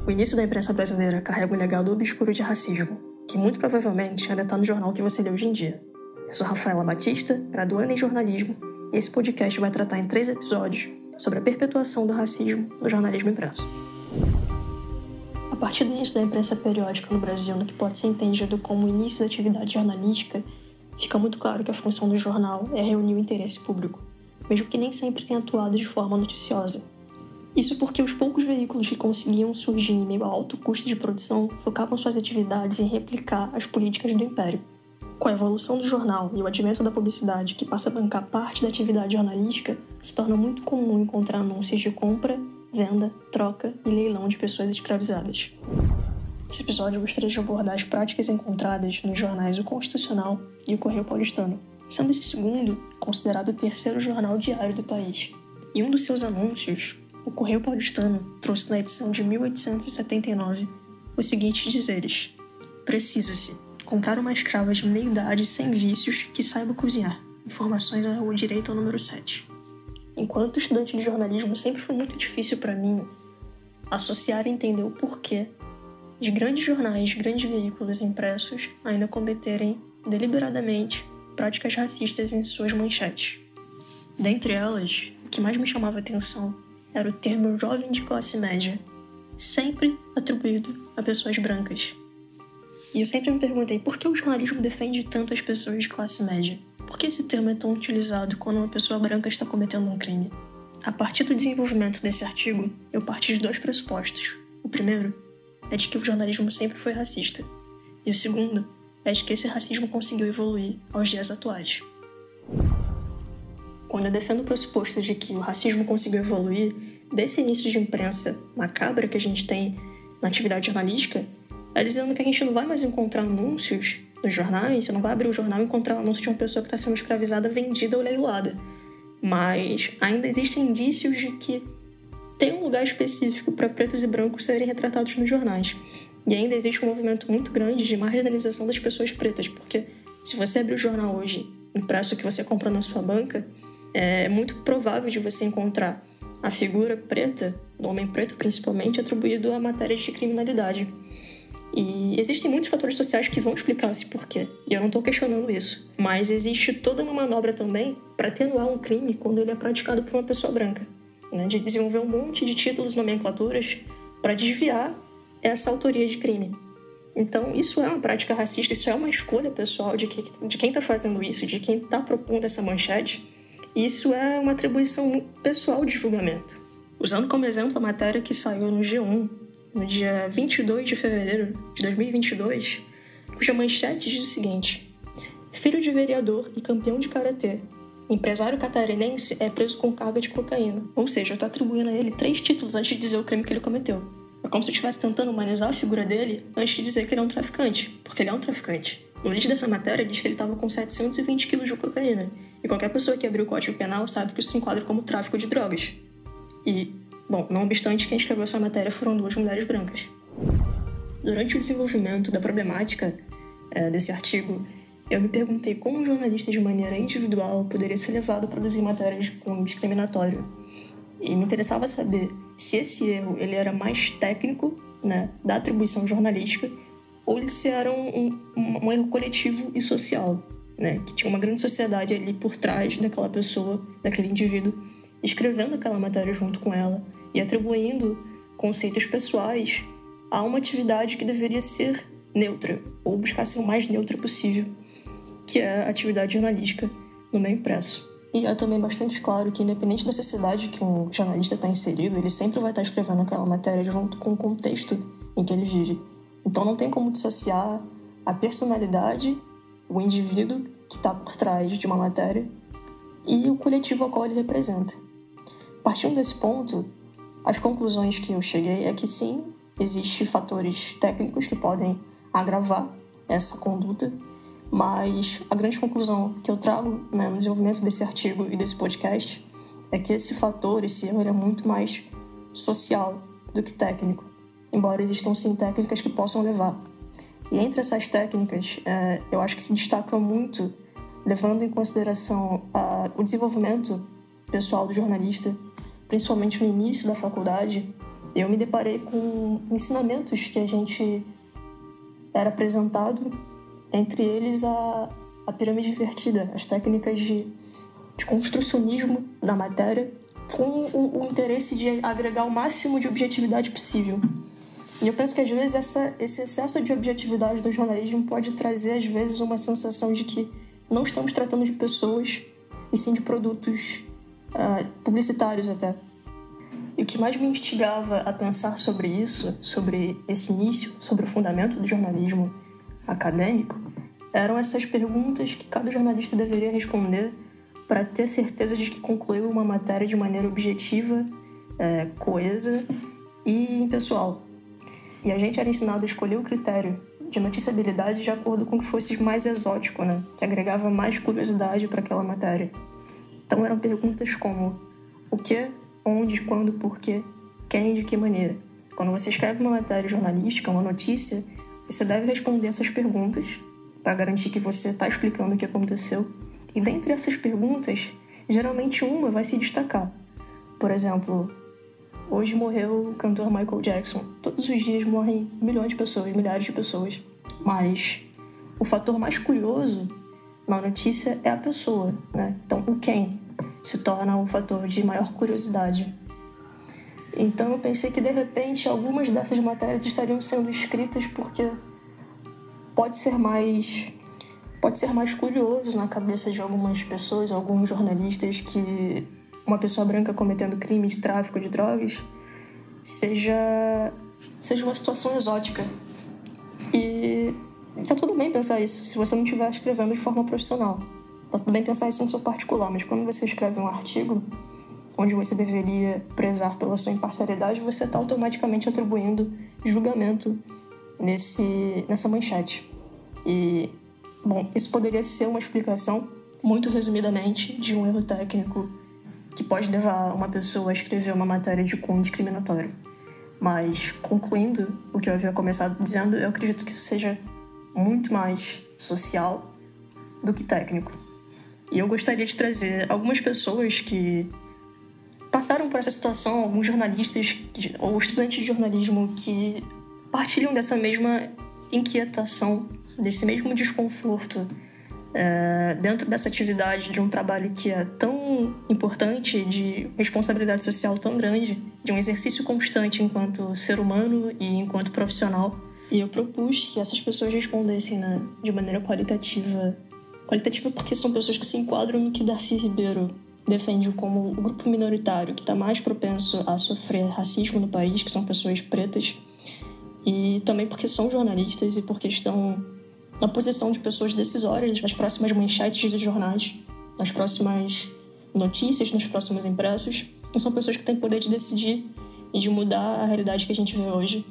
O início da imprensa brasileira carrega um legado obscuro de racismo, que muito provavelmente ainda está no jornal que você lê hoje em dia. Eu sou Rafaela Batista, graduanda em jornalismo, e esse podcast vai tratar em 3 episódios sobre a perpetuação do racismo no jornalismo impresso. A partir do início da imprensa periódica no Brasil, no que pode ser entendido como o início da atividade jornalística, fica muito claro que a função do jornal é reunir o interesse público, mesmo que nem sempre tenha atuado de forma noticiosa. Isso porque os poucos veículos que conseguiam surgir em meio a alto custo de produção focavam suas atividades em replicar as políticas do Império. Com a evolução do jornal e o advento da publicidade, que passa a bancar parte da atividade jornalística, se torna muito comum encontrar anúncios de compra, venda, troca e leilão de pessoas escravizadas. Nesse episódio eu gostaria de abordar as práticas encontradas nos jornais O Constitucional e o Correio Paulistano, sendo esse segundo considerado o terceiro jornal diário do país. E um dos seus anúncios, o Correio Paulistano, trouxe na edição de 1879 os seguintes dizeres: precisa-se comprar uma escrava de meia-idade sem vícios que saiba cozinhar. Informações à rua direita ao número 7. Enquanto estudante de jornalismo, sempre foi muito difícil para mim associar e entender o porquê de grandes jornais, grandes veículos impressos ainda cometerem deliberadamente práticas racistas em suas manchetes. Dentre elas, o que mais me chamava a atenção era o termo jovem de classe média, sempre atribuído a pessoas brancas. E eu sempre me perguntei por que o jornalismo defende tanto as pessoas de classe média? Por que esse termo é tão utilizado quando uma pessoa branca está cometendo um crime? A partir do desenvolvimento desse artigo, eu parti de 2 pressupostos. O primeiro é de que o jornalismo sempre foi racista. E o segundo é de que esse racismo conseguiu evoluir aos dias atuais. Quando eu defendo o pressuposto de que o racismo conseguiu evoluir desse início de imprensa macabra que a gente tem na atividade jornalística, é dizendo que a gente não vai mais encontrar anúncios nos jornais, você não vai abrir o jornal e encontrar um anúncio de uma pessoa que está sendo escravizada, vendida ou leiloada. Mas ainda existem indícios de que tem um lugar específico para pretos e brancos serem retratados nos jornais. E ainda existe um movimento muito grande de marginalização das pessoas pretas, porque se você abrir o jornal hoje, impresso que você compra na sua banca, é muito provável de você encontrar a figura preta, do homem preto principalmente, atribuído a matérias de criminalidade. E existem muitos fatores sociais que vão explicar esse porquê, e eu não estou questionando isso. Mas existe toda uma manobra também para atenuar um crime quando ele é praticado por uma pessoa branca, né? De desenvolver um monte de títulos e nomenclaturas para desviar essa autoria de crime. Então, isso é uma prática racista, isso é uma escolha pessoal de quem está fazendo isso, de quem está propondo essa manchete. Isso é uma atribuição pessoal de julgamento. Usando como exemplo a matéria que saiu no G1, no dia 22 de fevereiro de 2022, cuja manchete diz o seguinte: filho de vereador e campeão de karatê, empresário catarinense é preso com carga de cocaína. Ou seja, eu estou atribuindo a ele 3 títulos antes de dizer o crime que ele cometeu. É como se eu estivesse tentando humanizar a figura dele antes de dizer que ele é um traficante, porque ele é um traficante. No início dessa matéria diz que ele estava com 720 quilos de cocaína, e qualquer pessoa que abriu o Código Penal sabe que isso se enquadra como tráfico de drogas. E, bom, não obstante, quem escreveu essa matéria foram 2 mulheres brancas. Durante o desenvolvimento da problemática desse artigo, eu me perguntei como um jornalista de maneira individual poderia ser levado a produzir matérias de cunho discriminatório. E me interessava saber se esse erro ele era mais técnico, né, da atribuição jornalística, ou se era um erro coletivo e social, né, que tinha uma grande sociedade ali por trás daquela pessoa, daquele indivíduo, escrevendo aquela matéria junto com ela e atribuindo conceitos pessoais a uma atividade que deveria ser neutra, ou buscar ser o mais neutra possível, que é a atividade jornalística no meio impresso. E é também bastante claro que, independente da sociedade que um jornalista está inserido, ele sempre vai estar escrevendo aquela matéria junto com o contexto em que ele vive. Então não tem como dissociar a personalidade, o indivíduo que está por trás de uma matéria e o coletivo ao qual ele representa. Partindo desse ponto, as conclusões que eu cheguei é que sim, existem fatores técnicos que podem agravar essa conduta, mas a grande conclusão que eu trago, né, no desenvolvimento desse artigo e desse podcast é que esse fator, esse erro, ele é muito mais social do que técnico, embora existam sim técnicas que possam levar. E entre essas técnicas, eu acho que se destaca muito, levando em consideração o desenvolvimento pessoal do jornalista, principalmente no início da faculdade, Eu me deparei com ensinamentos que a gente era apresentado, entre eles a pirâmide invertida, as técnicas de construcionismo da matéria, com o interesse de agregar o máximo de objetividade possível. E eu penso que, às vezes, esse excesso de objetividade do jornalismo pode trazer, às vezes, uma sensação de que não estamos tratando de pessoas, e sim de produtos publicitários até. E o que mais me instigava a pensar sobre isso, sobre esse início, sobre o fundamento do jornalismo acadêmico, eram essas perguntas que cada jornalista deveria responder para ter certeza de que concluiu uma matéria de maneira objetiva, coesa e impessoal. E a gente era ensinado a escolher o critério de noticiabilidade de acordo com o que fosse mais exótico, né? Que agregava mais curiosidade para aquela matéria. Então eram perguntas como o que, onde, quando, por quê, quem, de que maneira. Quando você escreve uma matéria jornalística, uma notícia, você deve responder essas perguntas para garantir que você está explicando o que aconteceu. E dentre essas perguntas, geralmente uma vai se destacar. Por exemplo, hoje morreu o cantor Michael Jackson. Todos os dias morrem milhões de pessoas, milhares de pessoas. Mas o fator mais curioso na notícia é a pessoa, né? Então, o quem se torna um fator de maior curiosidade. Então, eu pensei que, de repente, algumas dessas matérias estariam sendo escritas porque pode ser mais curioso na cabeça de algumas pessoas, alguns jornalistas, que uma pessoa branca cometendo crime de tráfico de drogas seja uma situação exótica. E tá tudo bem pensar isso se você não estiver escrevendo de forma profissional. Tá tudo bem pensar isso no seu particular, mas quando você escreve um artigo onde você deveria prezar pela sua imparcialidade, você está automaticamente atribuindo julgamento nessa manchete. E, bom, isso poderia ser uma explicação, muito resumidamente, de um erro técnico que pode levar uma pessoa a escrever uma matéria de cunho discriminatório. Mas, concluindo o que eu havia começado dizendo, eu acredito que isso seja muito mais social do que técnico. E eu gostaria de trazer algumas pessoas que passaram por essa situação, alguns jornalistas ou estudantes de jornalismo que partilham dessa mesma inquietação, desse mesmo desconforto dentro dessa atividade de um trabalho que é tão importante, de responsabilidade social tão grande, de um exercício constante enquanto ser humano e enquanto profissional. E eu propus que essas pessoas respondessem de maneira qualitativa porque são pessoas que se enquadram no que Darcy Ribeiro defende como o grupo minoritário que está mais propenso a sofrer racismo no país, que são pessoas pretas, e também porque são jornalistas e porque estão na posição de pessoas decisórias nas próximas manchetes dos jornais, nas próximas notícias, nos próximos impressos. E são pessoas que têm poder de decidir e de mudar a realidade que a gente vê hoje.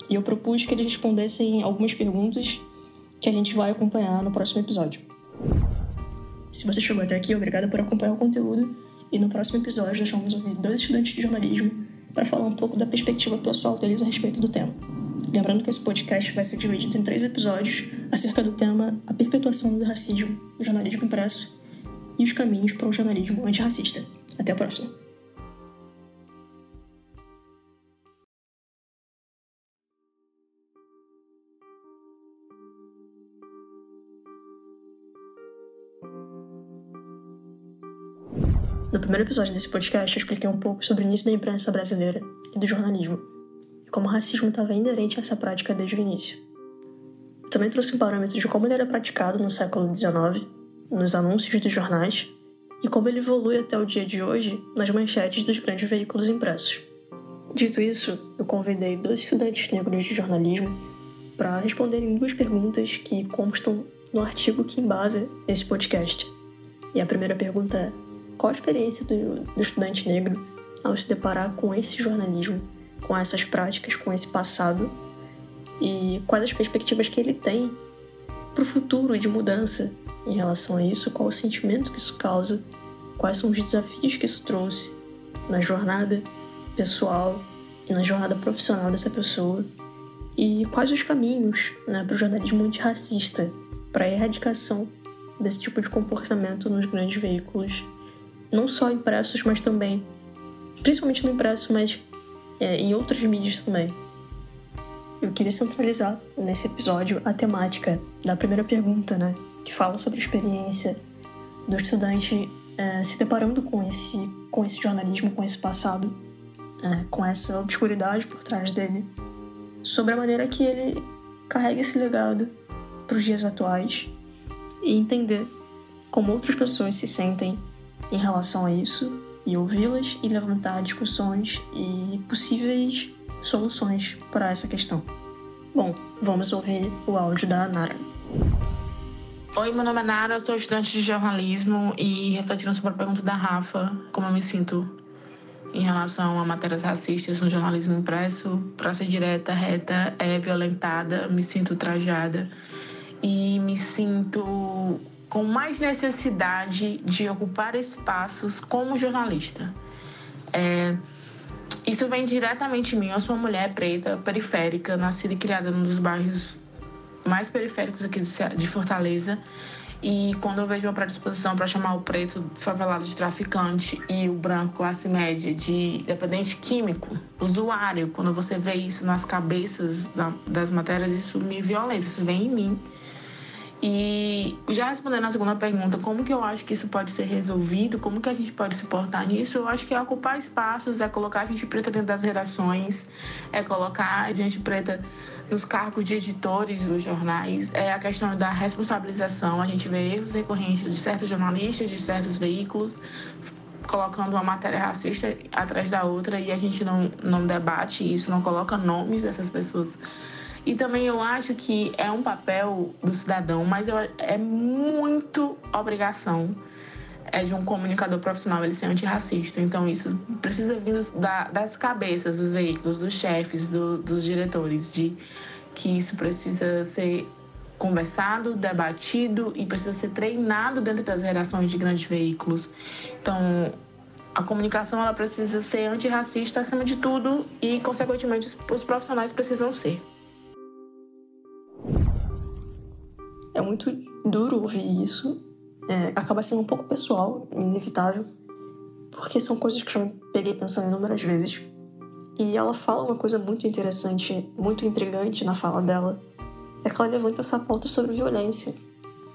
E eu propus que eles respondessem algumas perguntas que a gente vai acompanhar no próximo episódio. Se você chegou até aqui, obrigada por acompanhar o conteúdo. E no próximo episódio nós vamos ouvir 2 estudantes de jornalismo para falar um pouco da perspectiva pessoal deles a respeito do tema. Lembrando que esse podcast vai ser dividido em 3 episódios acerca do tema a perpetuação do racismo no jornalismo impresso e os caminhos para um jornalismo antirracista. Até a próxima! No primeiro episódio desse podcast, eu expliquei um pouco sobre o início da imprensa brasileira e do jornalismo, e como o racismo estava inerente a essa prática desde o início. Eu também trouxe um parâmetro de como ele era praticado no século XIX, nos anúncios dos jornais, e como ele evolui até o dia de hoje nas manchetes dos grandes veículos impressos. Dito isso, eu convidei 2 estudantes negros de jornalismo para responderem 2 perguntas que constam no artigo que embasa esse podcast. E a primeira pergunta é: qual a experiência do estudante negro ao se deparar com esse jornalismo, com essas práticas, com esse passado, e quais as perspectivas que ele tem para o futuro de mudança em relação a isso, qual o sentimento que isso causa, quais são os desafios que isso trouxe na jornada pessoal e na jornada profissional dessa pessoa, e quais os caminhos, para o jornalismo antirracista, para a erradicação desse tipo de comportamento nos grandes veículos, não só impressos, mas também, principalmente no impresso, mas em outras mídias também. Eu queria centralizar nesse episódio a temática da primeira pergunta, né? Que fala sobre a experiência do estudante se deparando com esse jornalismo, com esse passado, com essa obscuridade por trás dele, sobre a maneira que ele carrega esse legado para os dias atuais e entender como outras pessoas se sentem em relação a isso e ouvi-las e levantar discussões e possíveis soluções para essa questão. Bom, vamos ouvir o áudio da Nara. Oi, meu nome é Nara, eu sou estudante de jornalismo e refletindo sobre a pergunta da Rafa, como eu me sinto em relação a matérias racistas no jornalismo impresso, para ser direta, reta, violentada, me sinto ultrajada e me sinto com mais necessidade de ocupar espaços como jornalista. Isso vem diretamente de mim. Eu sou uma mulher preta, periférica, nascida e criada num dos bairros mais periféricos aqui de Fortaleza. E quando eu vejo uma predisposição para chamar o preto favelado de traficante e o branco classe média de dependente químico, usuário, quando você vê isso nas cabeças das matérias, isso me violenta, isso vem em mim. E já respondendo a segunda pergunta, como que eu acho que isso pode ser resolvido, como que a gente pode se portar nisso, eu acho que é ocupar espaços, é colocar a gente preta dentro das redações, é colocar a gente preta nos cargos de editores dos jornais, é a questão da responsabilização. A gente vê erros recorrentes de certos jornalistas, de certos veículos, colocando uma matéria racista atrás da outra e a gente não debate isso, não coloca nomes dessas pessoas. E também eu acho que é um papel do cidadão, mas é muito obrigação de um comunicador profissional ele ser antirracista. Então isso precisa vir das cabeças dos veículos, dos chefes, dos diretores, de que isso precisa ser conversado, debatido e precisa ser treinado dentro das redações de grandes veículos. Então a comunicação ela precisa ser antirracista acima de tudo e, consequentemente, os profissionais precisam ser. É muito duro ouvir isso. Acaba sendo um pouco pessoal, inevitável, porque são coisas que eu me peguei pensando inúmeras vezes. E ela fala uma coisa muito interessante, muito intrigante na fala dela, é que ela levanta essa pauta sobre violência.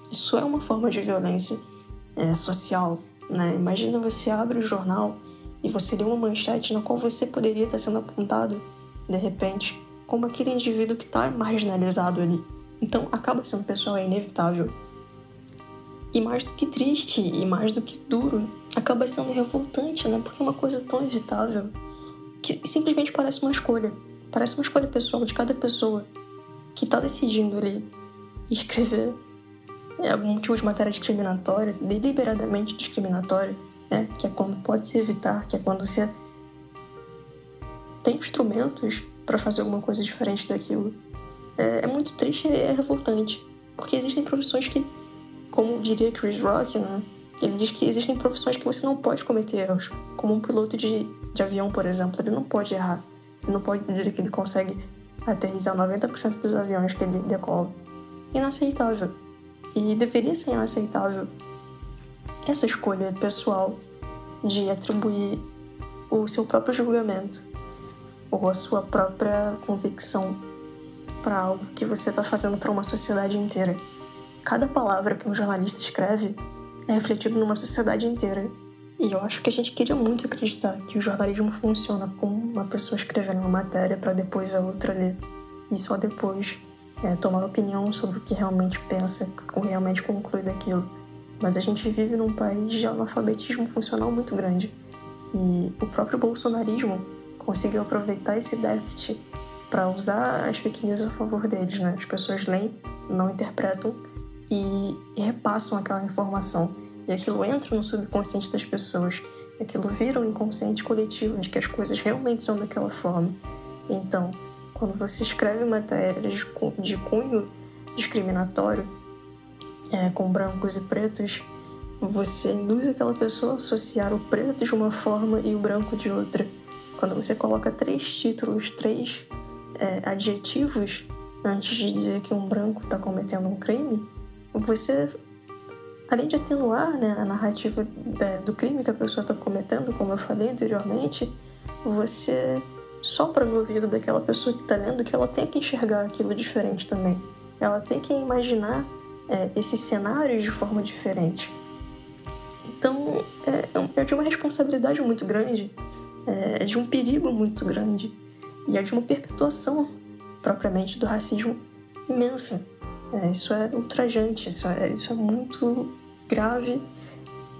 Isso é uma forma de violência social, né? Imagina você abre o jornal e você lê uma manchete na qual você poderia estar sendo apontado, de repente, como aquele indivíduo que está marginalizado ali. Então, acaba sendo pessoal, é inevitável. E mais do que triste e mais do que duro, acaba sendo revoltante, né? Porque é uma coisa tão evitável que simplesmente parece uma escolha. Parece uma escolha pessoal de cada pessoa que está decidindo ali escrever algum tipo de matéria discriminatória, deliberadamente discriminatória, né? Que é quando pode se evitar, que é quando você tem instrumentos para fazer alguma coisa diferente daquilo. É muito triste e é revoltante. Porque existem profissões que, como diria Chris Rock, né? Ele diz que existem profissões que você não pode cometer erros. Como um piloto de avião, por exemplo. Ele não pode errar. Ele não pode dizer que ele consegue aterrissar 90% dos aviões que ele decola. Inaceitável. E deveria ser inaceitável essa escolha pessoal de atribuir o seu próprio julgamento ou a sua própria convicção para algo que você está fazendo para uma sociedade inteira. Cada palavra que um jornalista escreve é refletido numa sociedade inteira. E eu acho que a gente queria muito acreditar que o jornalismo funciona como uma pessoa escrevendo uma matéria para depois a outra ler. E só depois tomar opinião sobre o que realmente pensa, o que realmente conclui daquilo. Mas a gente vive num país de analfabetismo funcional muito grande. E o próprio bolsonarismo conseguiu aproveitar esse déficit para usar as fake news a favor deles, né? As pessoas leem, não interpretam e repassam aquela informação. E aquilo entra no subconsciente das pessoas. Aquilo vira um inconsciente coletivo de que as coisas realmente são daquela forma. Então, quando você escreve matérias de cunho discriminatório, com brancos e pretos, você induz aquela pessoa a associar o preto de uma forma e o branco de outra. Quando você coloca 3 títulos, 3 adjetivos antes de dizer que um branco está cometendo um crime, você, além de atenuar, né, a narrativa do crime que a pessoa está cometendo, como eu falei anteriormente, você sopra no ouvido daquela pessoa que está lendo que ela tem que enxergar aquilo diferente também. Ela tem que imaginar esses cenários de forma diferente. Então, é de uma responsabilidade muito grande, é de um perigo muito grande e é de uma perpetuação, propriamente, do racismo imensa. Isso é ultrajante, isso é muito grave.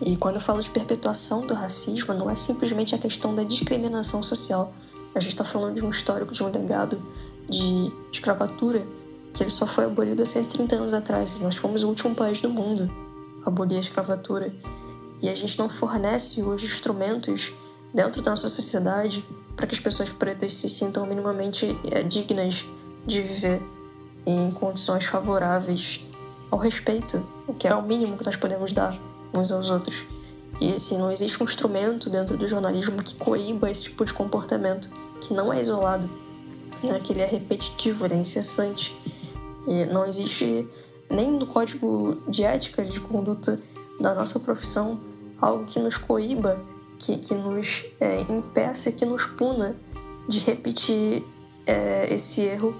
E quando eu falo de perpetuação do racismo, não é simplesmente a questão da discriminação social. A gente está falando de um histórico, de um legado de escravatura que ele só foi abolido há 130 anos atrás. Nós fomos o último país do mundo a abolir a escravatura. E a gente não fornece os instrumentos dentro da nossa sociedade para que as pessoas pretas se sintam minimamente dignas de viver em condições favoráveis ao respeito, que é o mínimo que nós podemos dar uns aos outros. E assim, não existe um instrumento dentro do jornalismo que coíba esse tipo de comportamento, que não é isolado, né? Que ele é repetitivo, ele é incessante. E não existe nem no código de ética, de conduta da nossa profissão, algo que nos coíba, que nos impeça, que nos puna de repetir esse erro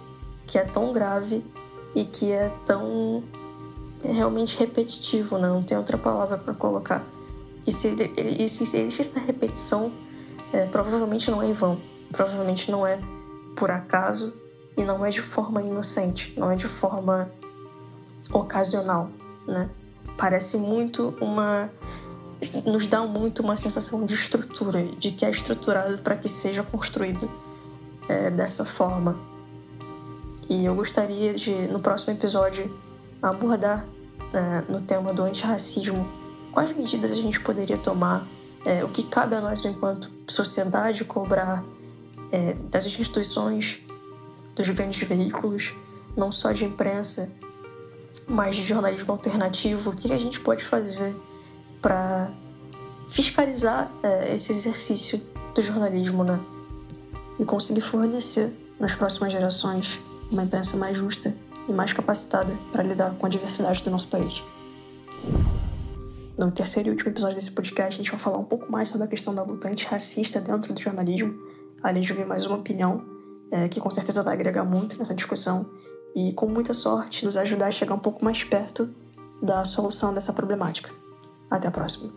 que é tão grave e que é tão realmente repetitivo, né? Não tem outra palavra para colocar. E se existe essa repetição, provavelmente não é em vão, provavelmente não é por acaso e não é de forma inocente, não é de forma ocasional, né? Parece muito nos dá muito uma sensação de estrutura, de que é estruturado para que seja construído dessa forma. E eu gostaria de, no próximo episódio, abordar no tema do antirracismo quais medidas a gente poderia tomar, o que cabe a nós enquanto sociedade cobrar das instituições, dos grandes veículos, não só de imprensa, mas de jornalismo alternativo. O que a gente pode fazer para fiscalizar esse exercício do jornalismo, né? E conseguir fornecer nas próximas gerações uma imprensa mais justa e mais capacitada para lidar com a diversidade do nosso país. No terceiro e último episódio desse podcast, a gente vai falar um pouco mais sobre a questão da luta antirracista dentro do jornalismo, além de ouvir mais uma opinião que com certeza vai agregar muito nessa discussão e, com muita sorte, nos ajudar a chegar um pouco mais perto da solução dessa problemática. Até a próxima.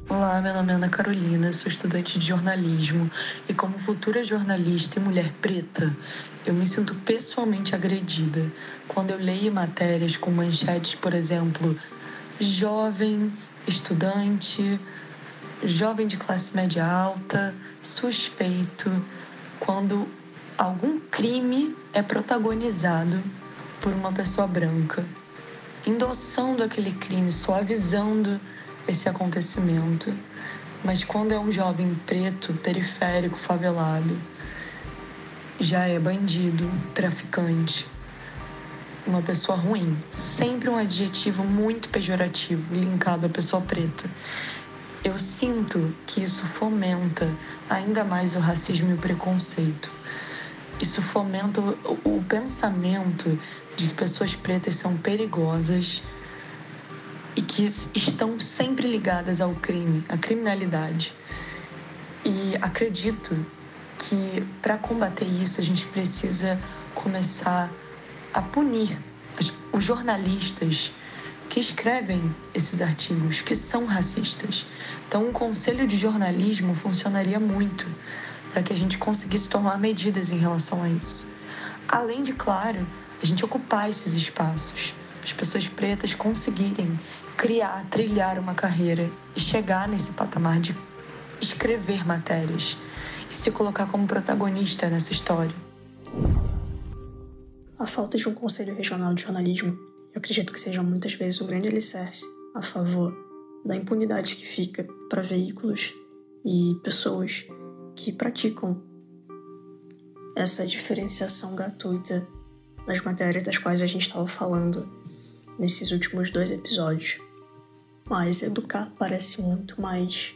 Olá, meu nome é Ana Carolina, sou estudante de jornalismo e como futura jornalista e mulher preta, eu me sinto pessoalmente agredida quando eu leio matérias com manchetes, por exemplo, jovem, estudante, jovem de classe média alta, suspeito, quando algum crime é protagonizado por uma pessoa branca, endossando aquele crime, suavizando esse acontecimento. Mas quando é um jovem preto, periférico, favelado, já é bandido, traficante, uma pessoa ruim. Sempre um adjetivo muito pejorativo linkado à pessoa preta. Eu sinto que isso fomenta ainda mais o racismo e o preconceito. Isso fomenta o pensamento de que pessoas pretas são perigosas e que estão sempre ligadas ao crime, à criminalidade. E acredito que, para combater isso, a gente precisa começar a punir os jornalistas que escrevem esses artigos, que são racistas. Então, um conselho de jornalismo funcionaria muito para que a gente conseguisse tomar medidas em relação a isso. Além de, claro, a gente ocupar esses espaços, as pessoas pretas conseguirem trilhar uma carreira e chegar nesse patamar de escrever matérias e se colocar como protagonista nessa história. A falta de um conselho regional de jornalismo, eu acredito que seja muitas vezes um grande alicerce a favor da impunidade que fica para veículos e pessoas que praticam essa diferenciação gratuita nas matérias das quais a gente estava falando nesses últimos 2 episódios. Mas educar parece muito mais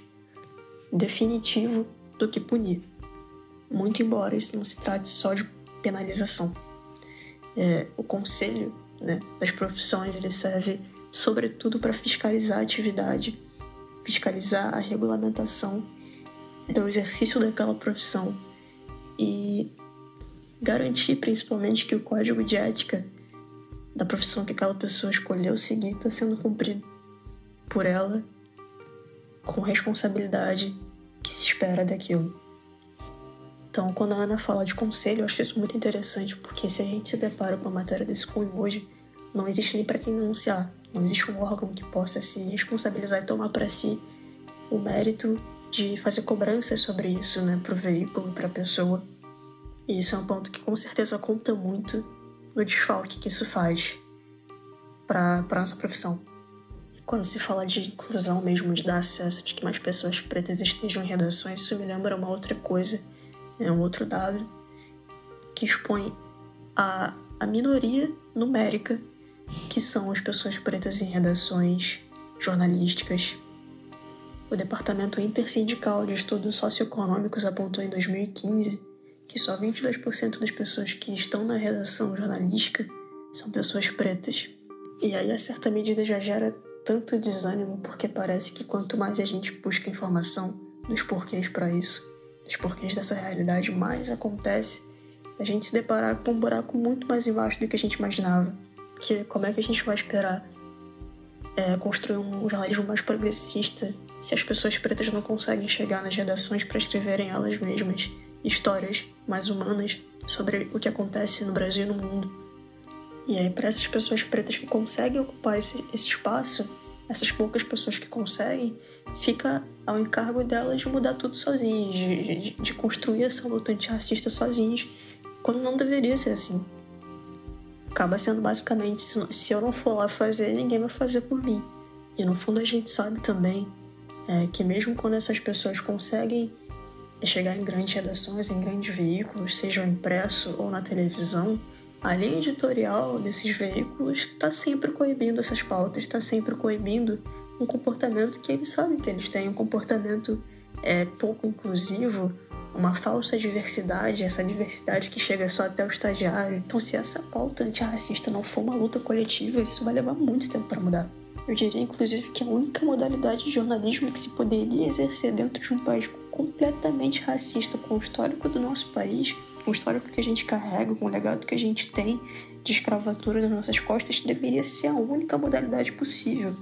definitivo do que punir. muito embora isso não se trate só de penalização. O conselho, né, das profissões, ele serve sobretudo para fiscalizar a atividade, fiscalizar a regulamentação do exercício daquela profissão e garantir principalmente que o código de ética da profissão que aquela pessoa escolheu seguir está sendo cumprido por ela com responsabilidade que se espera daquilo. Então, quando a Ana fala de conselho, eu acho isso muito interessante, porque se a gente se depara com uma matéria desse cunho hoje, não existe nem para quem denunciar, não existe um órgão que possa se responsabilizar e tomar para si o mérito de fazer cobranças sobre isso, né, para o veículo, para a pessoa. E isso é um ponto que com certeza conta muito no desfalque que isso faz para a nossa profissão. Quando se fala de inclusão mesmo, de dar acesso, de que mais pessoas pretas estejam em redações, isso me lembra uma outra coisa, um outro dado que expõe a minoria numérica que são as pessoas pretas em redações jornalísticas. O Departamento Intersindical de Estudos Socioeconômicos apontou em 2015 que só 22% das pessoas que estão na redação jornalística são pessoas pretas. E aí, a certa medida, já gera tanto desânimo, porque parece que quanto mais a gente busca informação dos porquês para isso, dos porquês dessa realidade, mais acontece a gente se deparar com um buraco muito mais embaixo do que a gente imaginava. Porque como é que a gente vai esperar construir um jornalismo mais progressista se as pessoas pretas não conseguem chegar nas redações para escreverem elas mesmas histórias mais humanas sobre o que acontece no Brasil e no mundo? E aí, para essas pessoas pretas que conseguem ocupar esse espaço, essas poucas pessoas que conseguem, fica ao encargo delas de mudar tudo sozinhas, de construir essa luta antirracista sozinhas, quando não deveria ser assim. Acaba sendo basicamente, se eu não for lá fazer, ninguém vai fazer por mim. E no fundo a gente sabe também que mesmo quando essas pessoas conseguem chegar em grandes redações, em grandes veículos, seja impresso ou na televisão, a linha editorial desses veículos está sempre coibindo essas pautas, está sempre coibindo um comportamento que eles sabem que eles têm, um comportamento pouco inclusivo, uma falsa diversidade, essa diversidade que chega só até o estagiário. Então, se essa pauta antirracista não for uma luta coletiva, isso vai levar muito tempo para mudar. Eu diria, inclusive, que a única modalidade de jornalismo que se poderia exercer dentro de um país completamente racista, com o histórico do nosso país, com o histórico que a gente carrega, com o legado que a gente tem de escravatura nas nossas costas, deveria ser a única modalidade possível.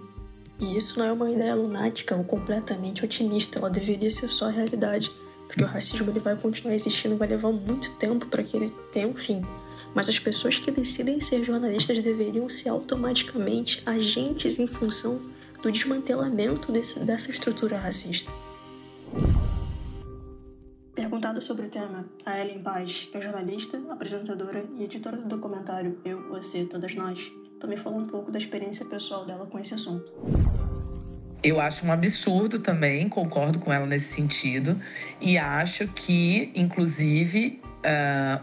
E isso não é uma ideia lunática ou completamente otimista, ela deveria ser só a realidade, porque o racismo ele vai continuar existindo, vai levar muito tempo para que ele tenha um fim. Mas as pessoas que decidem ser jornalistas deveriam ser automaticamente agentes em função do desmantelamento dessa estrutura racista. Perguntada sobre o tema, a Ellen Paz, que é jornalista, apresentadora e editora do documentário Eu, Você, Todas Nós, também falou um pouco da experiência pessoal dela com esse assunto. Eu acho um absurdo também, concordo com ela nesse sentido, e acho que, inclusive,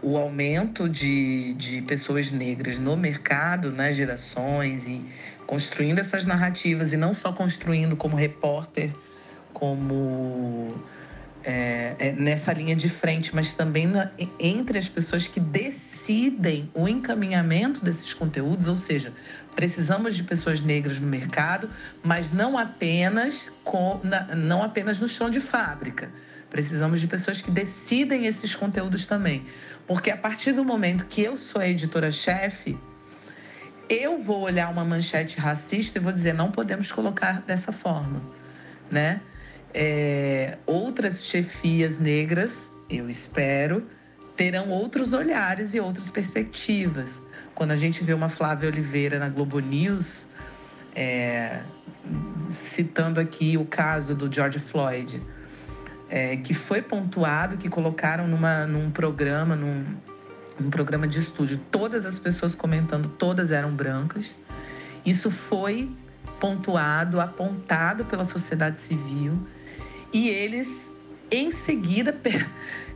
o aumento de pessoas negras no mercado, nas gerações, e construindo essas narrativas, e não só construindo como repórter, como nessa linha de frente, mas também entre as pessoas que decidem o encaminhamento desses conteúdos, ou seja, precisamos de pessoas negras no mercado, mas não apenas no chão de fábrica. Precisamos de pessoas que decidem esses conteúdos também. Porque a partir do momento que eu sou a editora-chefe, eu vou olhar uma manchete racista e vou dizer, não podemos colocar dessa forma, né? Outras chefias negras, eu espero, terão outros olhares e outras perspectivas. Quando a gente vê uma Flávia Oliveira na Globo News, citando aqui o caso do George Floyd, que foi pontuado, que colocaram num programa de estúdio, todas as pessoas comentando, todas eram brancas. Isso foi pontuado, apontado pela sociedade civil, e eles, em seguida,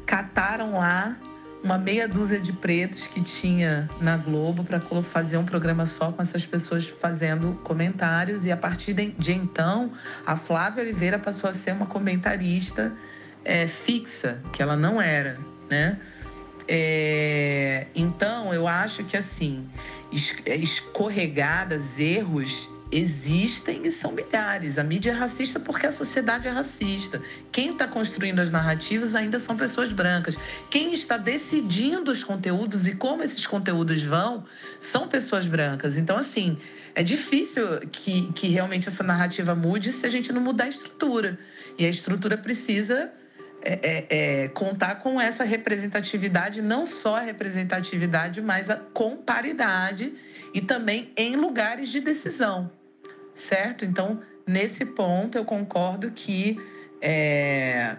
cataram lá uma meia dúzia de pretos que tinha na Globo para fazer um programa só com essas pessoas fazendo comentários. E a partir de então, a Flávia Oliveira passou a ser uma comentarista fixa, que ela não era, né? Então, eu acho que, assim, escorregadas, erros existem e são milhares. A mídia é racista porque a sociedade é racista. Quem está construindo as narrativas ainda são pessoas brancas. Quem está decidindo os conteúdos e como esses conteúdos vão são pessoas brancas. Então, assim, é difícil que realmente essa narrativa mude se a gente não mudar a estrutura. E a estrutura precisa contar com essa representatividade, não só a representatividade, mas com paridade e também em lugares de decisão. Certo? Então, nesse ponto, eu concordo que é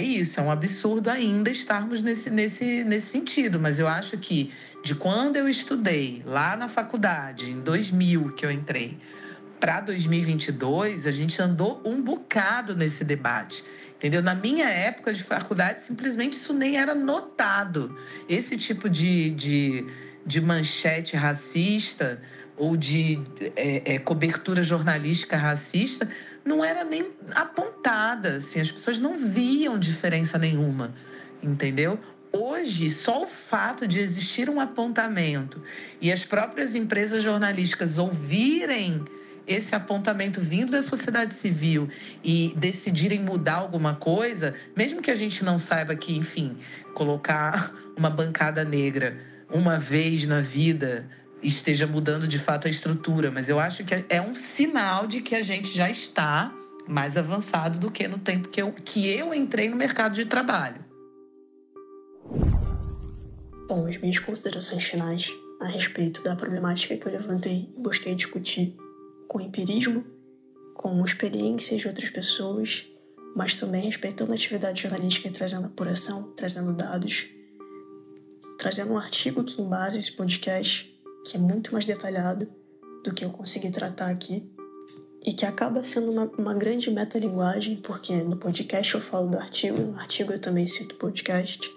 isso, é um absurdo ainda estarmos nesse sentido, mas eu acho que de quando eu estudei lá na faculdade, em 2000 que eu entrei, para 2022, a gente andou um bocado nesse debate, entendeu? Na minha época de faculdade, simplesmente isso nem era notado. Esse tipo de manchete racista ou de cobertura jornalística racista não era nem apontada, assim, as pessoas não viam diferença nenhuma, entendeu? Hoje, só o fato de existir um apontamento e as próprias empresas jornalísticas ouvirem esse apontamento vindo da sociedade civil e decidirem mudar alguma coisa, mesmo que a gente não saiba que, enfim, colocar uma bancada negra uma vez na vida esteja mudando de fato a estrutura, mas eu acho que é um sinal de que a gente já está mais avançado do que no tempo que eu entrei no mercado de trabalho. Bom, as minhas considerações finais a respeito da problemática que eu levantei e busquei discutir com empirismo, com experiências de outras pessoas, mas também respeitando a atividade jornalística e trazendo apuração, trazendo dados, trazendo um artigo que embasa esse podcast, que é muito mais detalhado do que eu consegui tratar aqui, e que acaba sendo uma grande metalinguagem, porque no podcast eu falo do artigo, e no artigo eu também cito o podcast,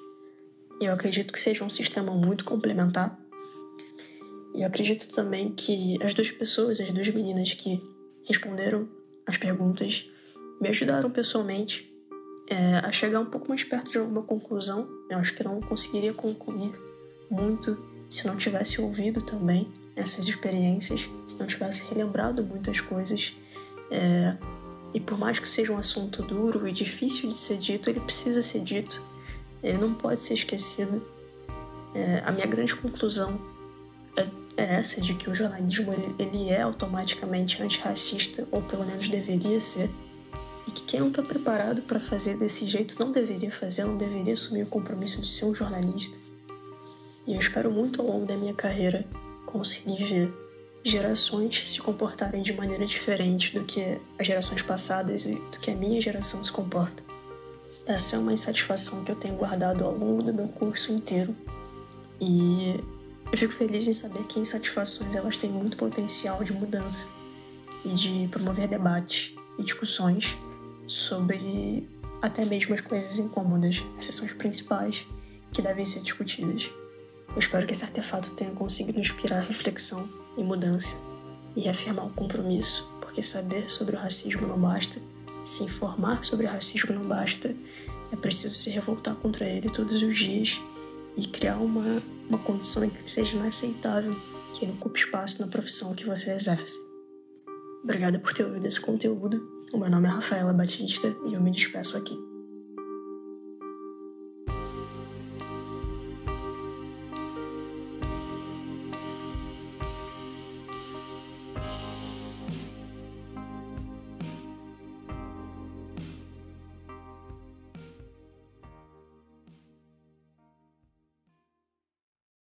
e eu acredito que seja um sistema muito complementar. E eu acredito também que as duas meninas que responderam as perguntas, me ajudaram pessoalmente a chegar um pouco mais perto de alguma conclusão. Eu acho que não conseguiria concluir muito se não tivesse ouvido também essas experiências, se não tivesse relembrado muitas coisas. E por mais que seja um assunto duro e difícil de ser dito, ele precisa ser dito. Ele não pode ser esquecido. A minha grande conclusão é essa, de que o jornalismo ele é automaticamente antirracista, ou pelo menos deveria ser, e que quem não está preparado para fazer desse jeito não deveria fazer, não deveria assumir o compromisso de ser um jornalista. E eu espero muito ao longo da minha carreira conseguir ver gerações se comportarem de maneira diferente do que as gerações passadas e do que a minha geração se comporta. Essa é uma insatisfação que eu tenho guardado ao longo do meu curso inteiro, e eu fico feliz em saber que insatisfações elas têm muito potencial de mudança e de promover debate e discussões sobre até mesmo as coisas incômodas. Essas são as principais que devem ser discutidas. Eu espero que esse artefato tenha conseguido inspirar reflexão e mudança e reafirmar o compromisso, porque saber sobre o racismo não basta, se informar sobre o racismo não basta, é preciso se revoltar contra ele todos os dias e criar uma condição em que seja inaceitável que ele ocupe espaço na profissão que você exerce. Obrigada por ter ouvido esse conteúdo. O meu nome é Rafaela Batista e eu me despeço aqui.